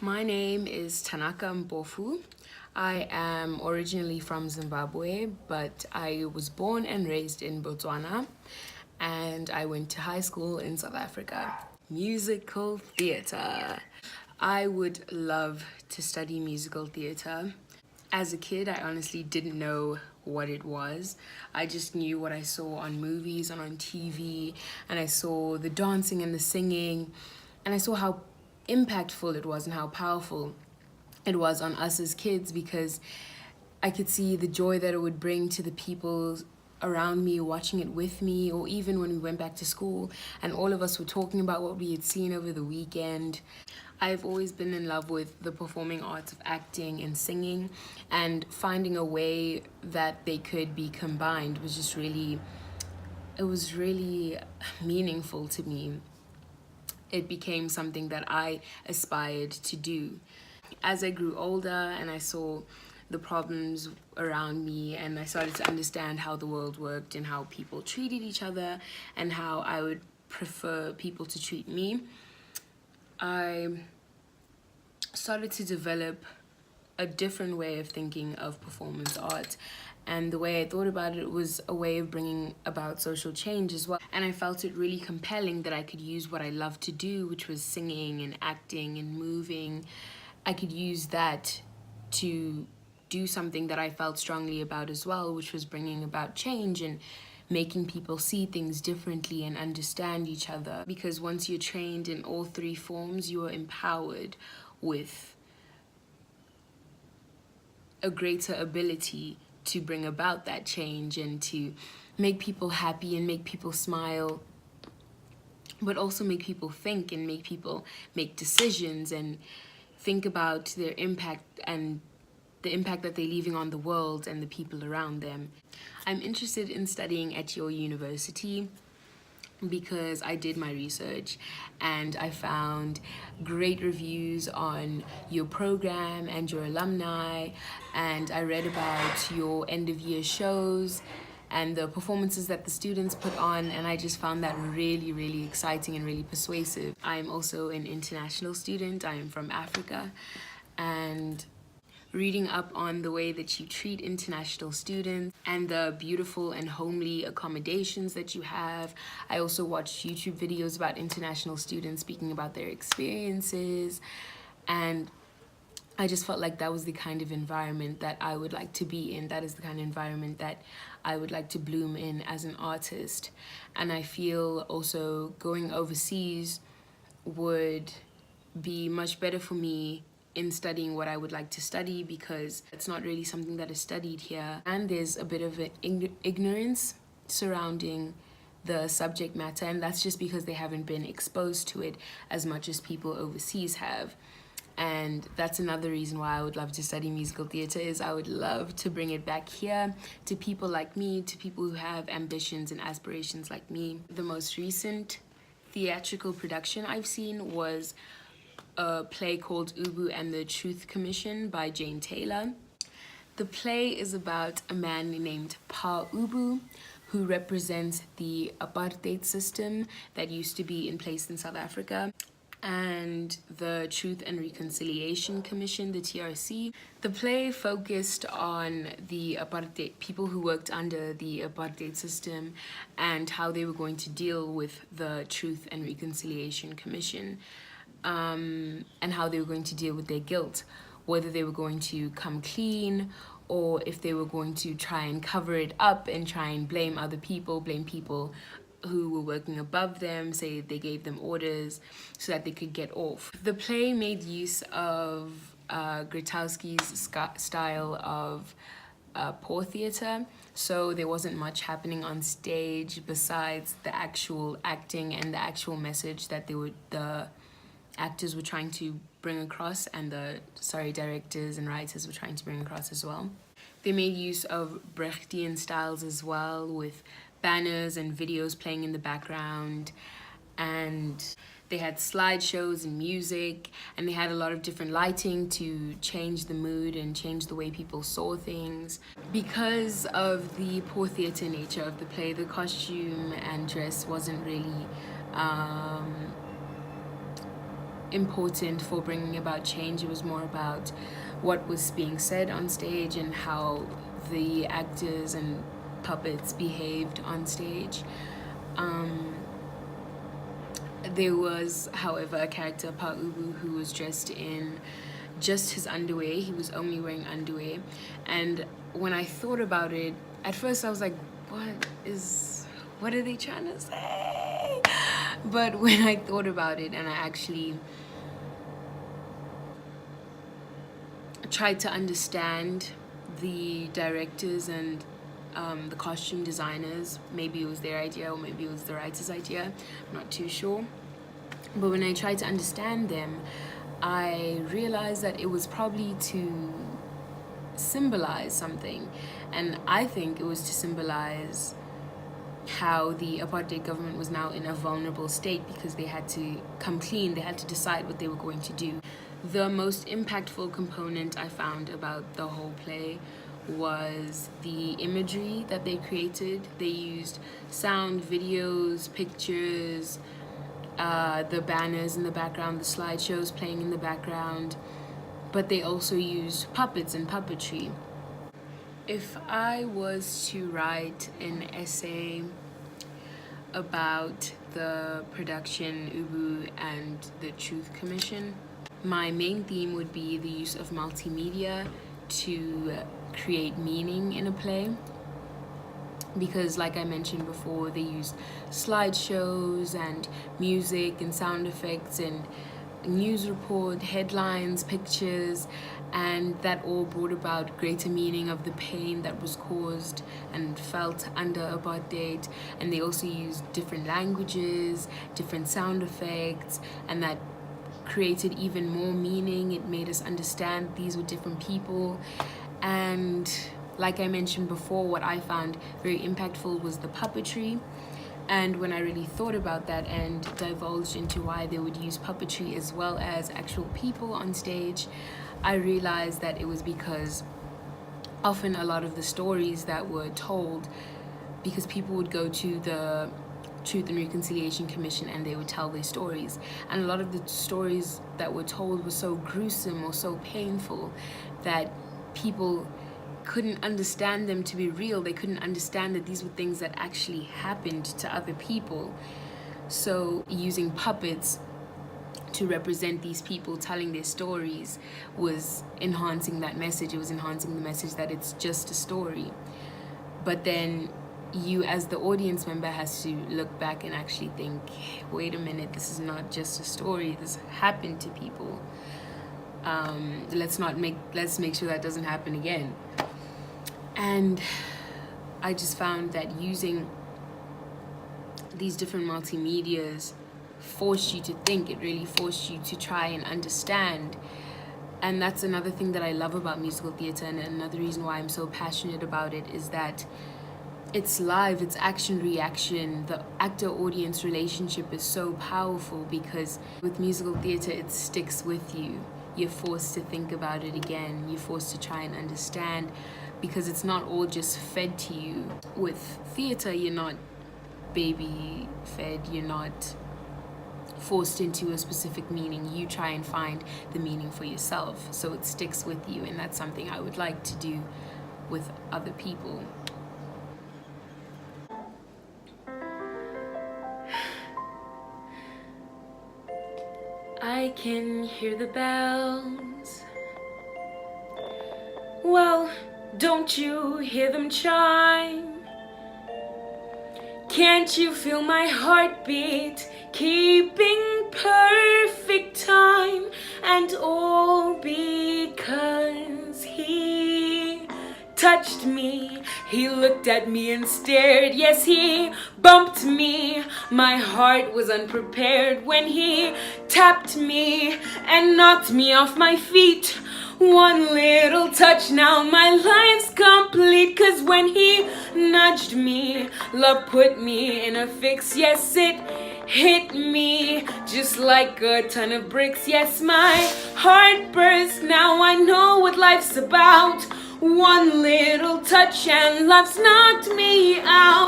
My name is Tanaka Mpofu. I am originally from Zimbabwe, but I was born and raised in Botswana, and I went to high school in South Africa. Musical theatre. I would love to study musical theatre. As a kid, I honestly didn't know what it was. I just knew what I saw on movies and on TV, and I saw the dancing and the singing, and I saw how impactful it was and how powerful it was on us as kids, because I could see the joy that it would bring to the people around me watching it with me, or even when we went back to school and all of us were talking about what we had seen over the weekend. I've always been in love with the performing arts of acting and singing, and finding a way that they could be combined was just really, it was really meaningful to me. It became something that I aspired to do. As I grew older and I saw the problems around me, and I started to understand how the world worked and how people treated each other and how I would prefer people to treat me, I started to develop a different way of thinking of performance art. And the way I thought about it was a way of bringing about social change as well. And I felt it really compelling that I could use what I love to do, which was singing and acting and moving. I could use that to do something that I felt strongly about as well, which was bringing about change and making people see things differently and understand each other. Because once you're trained in all three forms, you are empowered with a greater ability to bring about that change and to make people happy and make people smile, but also make people think and make people make decisions and think about their impact and the impact that they're leaving on the world and the people around them. I'm interested in studying at your university because I did my research and I found great reviews on your program and your alumni, and I read about your end of year shows and the performances that the students put on, and I just found that really, really exciting and really persuasive. I'm also an international student. I am from Africa, and reading up on the way that you treat international students and the beautiful and homely accommodations that you have. I also watched YouTube videos about international students speaking about their experiences, and I just felt like that was the kind of environment that I would like to be in. That is the kind of environment that I would like to bloom in as an artist. And I feel also going overseas would be much better for me in studying what I would like to study, because it's not really something that is studied here, and there's a bit of an ignorance surrounding the subject matter, and that's just because they haven't been exposed to it as much as people overseas have. And that's another reason why I would love to study musical theatre, is I would love to bring it back here to people like me, to people who have ambitions and aspirations like me. The most recent theatrical production I've seen was a play called Ubu and the Truth Commission by Jane Taylor. The play is about a man named Pa Ubu, who represents the apartheid system that used to be in place in South Africa, and the Truth and Reconciliation Commission, the TRC. The play focused on the apartheid, people who worked under the apartheid system, and how they were going to deal with the Truth and Reconciliation Commission. And how they were going to deal with their guilt, whether they were going to come clean or if they were going to try and cover it up and try and blame other people, blame people who were working above them, say they gave them orders so that they could get off. The play made use of Grotowski's style of poor theatre, so there wasn't much happening on stage besides the actual acting and the actual message that the actors were trying to bring across, and the directors and writers were trying to bring across as well. They made use of Brechtian styles as well, with banners and videos playing in the background, and they had slideshows and music, and they had a lot of different lighting to change the mood and change the way people saw things. Because of the poor theatre nature of the play, the costume and dress wasn't really important for bringing about change. It was more about what was being said on stage and how the actors and puppets behaved on stage. There was, however, a character, Paubu, who was dressed in just his underwear. He was only wearing underwear. And when I thought about it, at first I was like, what are they trying to say? But when I thought about it and I actually tried to understand the directors and the costume designers, maybe it was their idea or maybe it was the writer's idea, I'm not too sure. But when I tried to understand them, I realized that it was probably to symbolize something. And I think it was to symbolize how the apartheid government was now in a vulnerable state because they had to come clean, they had to decide what they were going to do. The most impactful component I found about the whole play was the imagery that they created. They used sound, videos, pictures, the banners in the background, the slideshows playing in the background, but they also used puppets and puppetry. If I was to write an essay about the production, Ubu, and the Truth Commission, my main theme would be the use of multimedia to create meaning in a play. Because like I mentioned before, they used slideshows and music and sound effects and news report, headlines, pictures, and that all brought about greater meaning of the pain that was caused and felt under apartheid. And they also used different languages, different sound effects, and that created even more meaning. It made us understand these were different people. And like I mentioned before, what I found very impactful was the puppetry. And when I really thought about that and divulged into why they would use puppetry as well as actual people on stage, I realized that it was because often a lot of the stories that were told, because people would go to the Truth and Reconciliation Commission and they would tell their stories, and a lot of the stories that were told were so gruesome or so painful that people couldn't understand them to be real. They couldn't understand that these were things that actually happened to other people. So using puppets to represent these people telling their stories was enhancing that message. It was enhancing the message that it's just a story. But then you as the audience member has to look back and actually think, wait a minute, this is not just a story, this happened to people. Let's make sure that doesn't happen again. And I just found that using these different multimedias forced you to think. It really forced you to try and understand. And that's another thing that I love about musical theatre, and another reason why I'm so passionate about it is that it's live, it's action reaction. The actor-audience relationship is so powerful because with musical theatre it sticks with you. You're forced to think about it again. You're forced to try and understand, because it's not all just fed to you. With theatre, you're not baby fed, you're not forced into a specific meaning. You try and find the meaning for yourself, so it sticks with you, and that's something I would like to do with other people. I can hear the bells. Well, don't you hear them chime? Can't you feel my heartbeat keeping perfect time? And all because he touched me. He looked at me and stared. Yes, he bumped me. My heart was unprepared when he tapped me and knocked me off my feet. One little touch, now my life's complete. 'Cause when he nudged me, love put me in a fix. Yes, it hit me just like a ton of bricks. Yes, my heart burst. Now I know what life's about. One little touch and love's knocked me out.